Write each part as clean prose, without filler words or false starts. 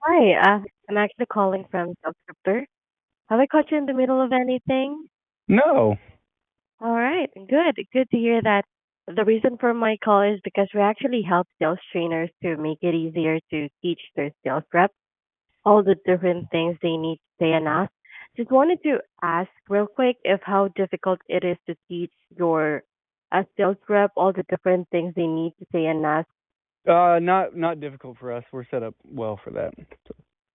Hi, I'm actually calling from Subscriptor. Have I caught you in the middle of anything? No. All right, good. Good to hear that. The reason for my call is because we actually help sales trainers to make it easier to teach their sales reps all the different things they need to say and ask. Just wanted to ask real quick if how difficult it is to teach your sales rep all the different things they need to say and ask. Not difficult for us. We're set up well for that.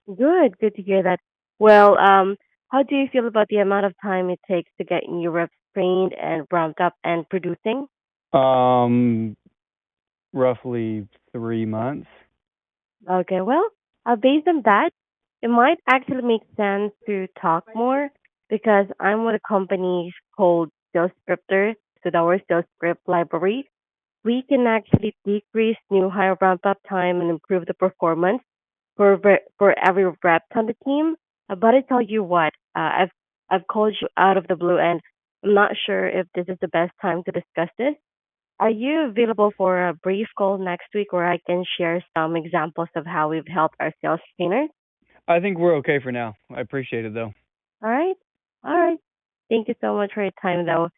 Good to hear that. Well, how do you feel about the amount of time it takes to get new reps trained and ramped up and producing? Um, Roughly 3 months. Okay, well, based on that, it might actually make sense to talk more because I'm with a company called Sales Scripter, so our sales script library. We can actually decrease new hire ramp up time and improve the performance for every rep on the team. But I tell you what, I've called you out of the blue, and I'm not sure if this is the best time to discuss this. Are you available for a brief call next week where I can share some examples of how we've helped our sales trainers? I think we're okay for now. I appreciate it though. All right, all right. Thank you so much for your time, though,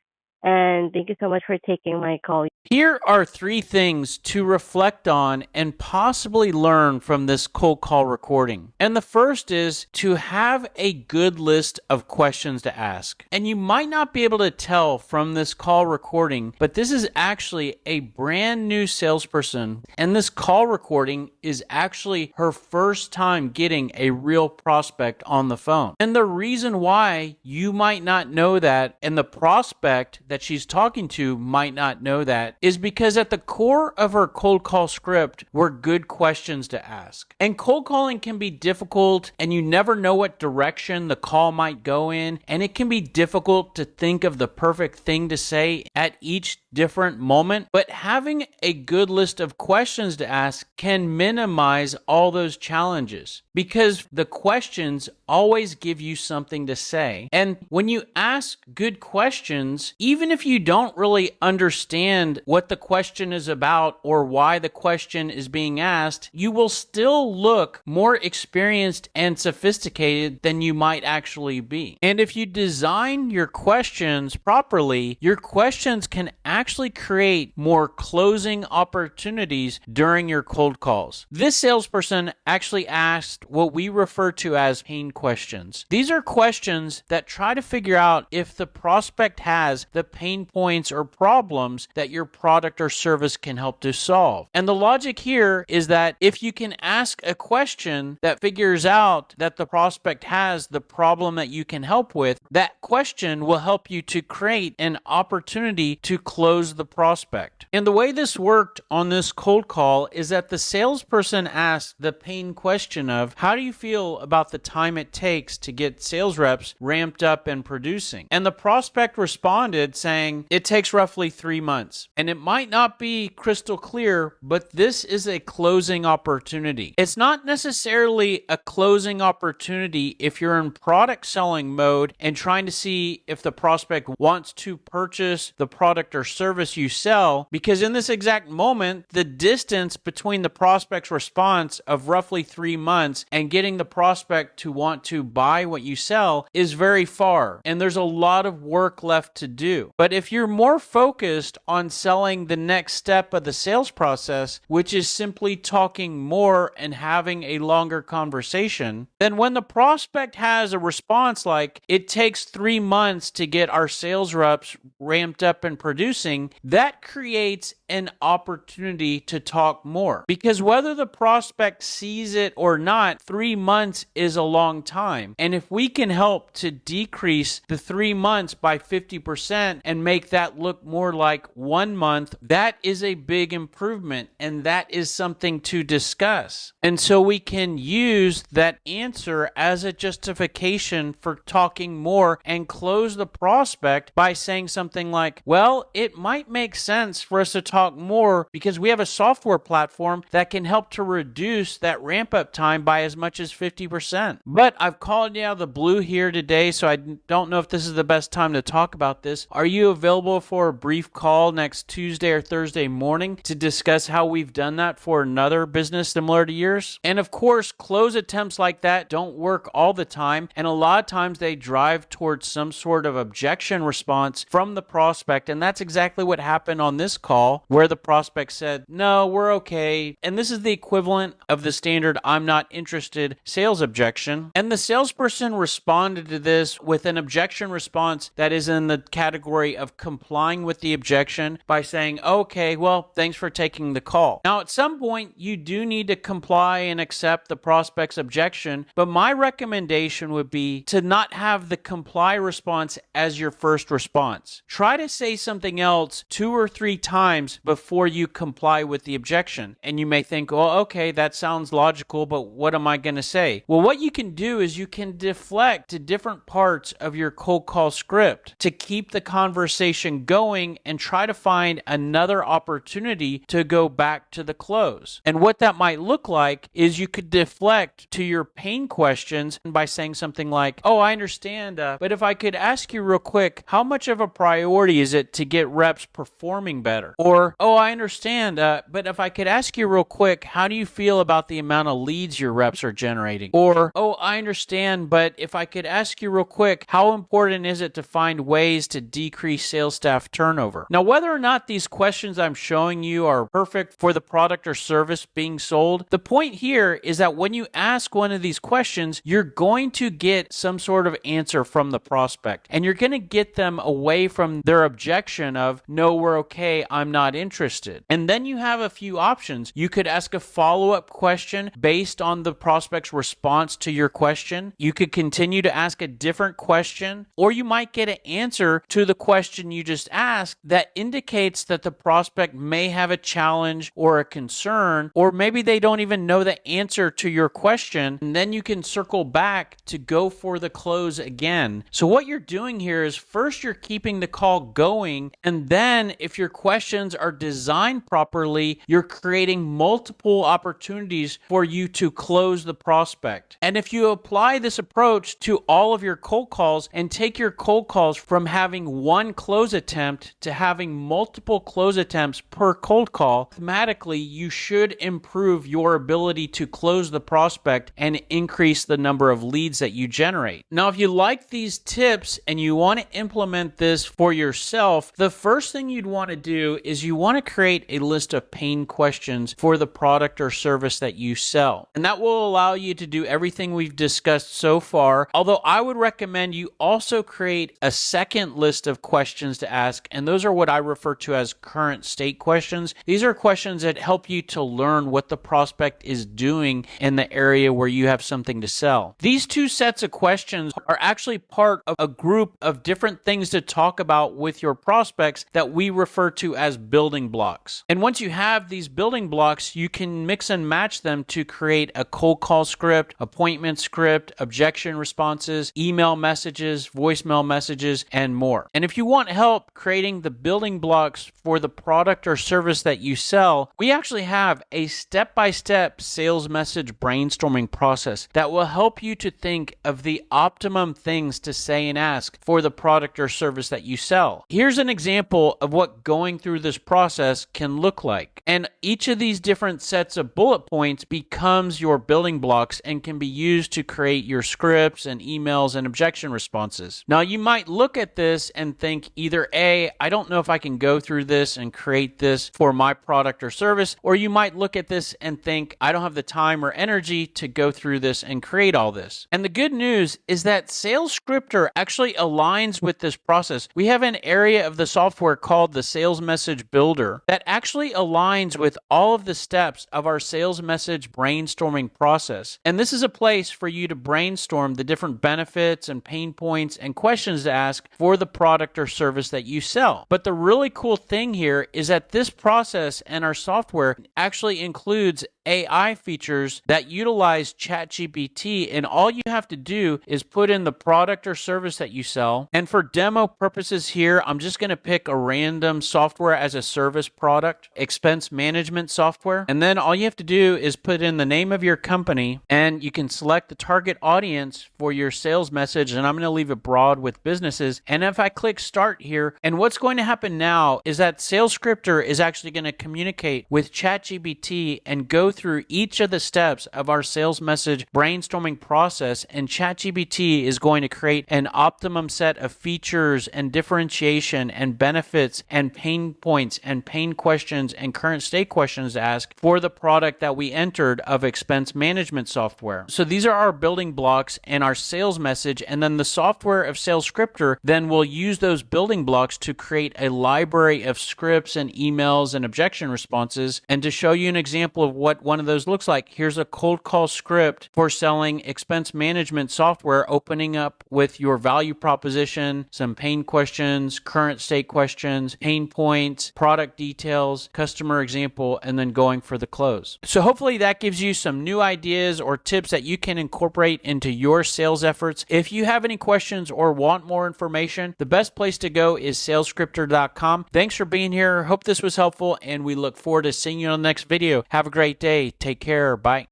and thank you so much for taking my call. Here are three things to reflect on and possibly learn from this cold call recording. And the first is to have a good list of questions to ask. And you might not be able to tell from this call recording, but this is actually a brand new salesperson. And this call recording is actually her first time getting a real prospect on the phone. And the reason why you might not know that and the prospect that she's talking to might not know that is because at the core of her cold call script were good questions to ask. And cold calling can be difficult, and you never know what direction the call might go in, and it can be difficult to think of the perfect thing to say at each different moment. But having a good list of questions to ask can minimize all those challenges because the questions always give you something to say. And when you ask good questions, even if you don't really understand what the question is about or why the question is being asked, you will still look more experienced and sophisticated than you might actually be. And if you design your questions properly, your questions can actually create more closing opportunities during your cold calls. This salesperson actually asked what we refer to as pain questions. These are questions that try to figure out if the prospect has the pain points or problems that your product or service can help to solve. And the logic here is that if you can ask a question that figures out that the prospect has the problem that you can help with, that question will help you to create an opportunity to close the prospect. And the way this worked on this cold call is that the salesperson asked the pain question of, how do you feel about the time it takes to get sales reps ramped up and producing? And the prospect responded saying, it takes roughly 3 months. And it might not be crystal clear, but this is a closing opportunity. It's not necessarily a closing opportunity if you're in product selling mode and trying to see if the prospect wants to purchase the product or service you sell, because in this exact moment, the distance between the prospect's response of roughly 3 months and getting the prospect to want to buy what you sell is very far, and there's a lot of work left to do. But if you're more focused on selling the next step of the sales process, which is simply talking more and having a longer conversation, then when the prospect has a response like, it takes 3 months to get our sales reps ramped up and producing, that creates an opportunity to talk more. Because whether the prospect sees it or not, 3 months is a long time. And if we can help to decrease the 3 months by 50% and make that look more like 1 month, that is a big improvement, and that is something to discuss. And so we can use that answer as a justification for talking more and close the prospect by saying something like, well, it might make sense for us to talk more because we have a software platform that can help to reduce that ramp up time by as much as 50%. But I've called you out of the blue here today, so I don't know if this is the best time to talk about this. Are Are you available for a brief call next Tuesday or Thursday morning to discuss how we've done that for another business similar to yours? And of course, close attempts like that don't work all the time, and a lot of times they drive towards some sort of objection response from the prospect, and that's exactly what happened on this call, where the prospect said, no, we're okay. And this is the equivalent of the standard I'm not interested sales objection. And the salesperson responded to this with an objection response that is in the category of complying with the objection by saying, okay, well, thanks for taking the call. Now, at some point, you do need to comply and accept the prospect's objection, but my recommendation would be to not have the comply response as your first response. Try to say something else 2 or 3 times before you comply with the objection. And you may think, well, okay, that sounds logical, but what am I going to say? Well, what you can do is you can deflect to different parts of your cold call script to keep the conversation going and try to find another opportunity to go back to the close. And what that might look like is you could deflect to your pain questions by saying something like, oh, I understand, but if I could ask you real quick, how much of a priority is it to get reps performing better? Or, oh, I understand, but if I could ask you real quick, how do you feel about the amount of leads your reps are generating? Or, oh, I understand, but if I could ask you real quick, how important is it to find ways to decrease sales staff turnover? Now, whether or not these questions I'm showing you are perfect for the product or service being sold, the point here is that when you ask one of these questions, you're going to get some sort of answer from the prospect, and you're going to get them away from their objection of, no, we're okay, I'm not interested. And then you have a few options. You could ask a follow-up question based on the prospect's response to your question. You could continue to ask a different question, or you might get an answer to the question you just asked that indicates that the prospect may have a challenge or a concern, or maybe they don't even know the answer to your question, and then you can circle back to go for the close again. So what you're doing here is first you're keeping the call going, and then if your questions are designed properly, you're creating multiple opportunities for you to close the prospect. And if you apply this approach to all of your cold calls and take your cold calls from having one close attempt to having multiple close attempts per cold call, mathematically you should improve your ability to close the prospect and increase the number of leads that you generate. Now, if you like these tips and you want to implement this for yourself, the first thing you'd want to do is you want to create a list of pain questions for the product or service that you sell. And that will allow you to do everything we've discussed so far, although I would recommend you also create a second list of questions to ask, and those are what I refer to as current state questions. These are questions that help you to learn what the prospect is doing in the area where you have something to sell. These two sets of questions are actually part of a group of different things to talk about with your prospects that we refer to as building blocks. And once you have these building blocks, you can mix and match them to create a cold call script, appointment script, objection responses, email messages, voicemail messages, and more. And if you want help creating the building blocks for the product or service that you sell, we actually have a step-by-step sales message brainstorming process that will help you to think of the optimum things to say and ask for the product or service that you sell. Here's an example of what going through this process can look like. And each of these different sets of bullet points becomes your building blocks and can be used to create your scripts and emails and objection responses. Now, you might look at this and think either A, I don't know if I can go through this and create this for my product or service, or you might look at this and think, I don't have the time or energy to go through this and create all this. And the good news is that Sales Scripter actually aligns with this process. We have an area of the software called the Sales Message Builder that actually aligns with all of the steps of our sales message brainstorming process. And this is a place for you to brainstorm the different benefits and pain points and questions to ask for the product or service that you sell. But the really cool thing here is that this process and our software actually includes AI features that utilize ChatGPT, and all you have to do is put in the product or service that you sell. And for demo purposes here, I'm just going to pick a random software as a service product, expense management software. And then all you have to do is put in the name of your company, and you can select the target audience for your sales message. And I'm going to leave it broad with businesses. And if I click start here, and what's going to happen now is that SalesScripter is actually going to communicate with ChatGPT and go through each of the steps of our sales message brainstorming process. And ChatGPT is going to create an optimum set of features and differentiation and benefits and pain points and pain questions and current state questions to ask for the product that we entered of expense management software. So these are our building blocks and our sales message, and then the software of SalesScripter then will use those building blocks to create a library of scripts and emails and objection responses. And to show you an example of what one of those looks like, here's a cold call script for selling expense management software, opening up with your value proposition, some pain questions, current state questions, pain points, product details, customer example, and then going for the close. So hopefully that gives you some new ideas or tips that you can incorporate into your sales efforts. If you have any questions or want more information, the best place to go is salescriptor.com. Thanks for being here. Hope this was helpful, and we look forward to seeing you on the next video. Have a great day. Take care. Bye.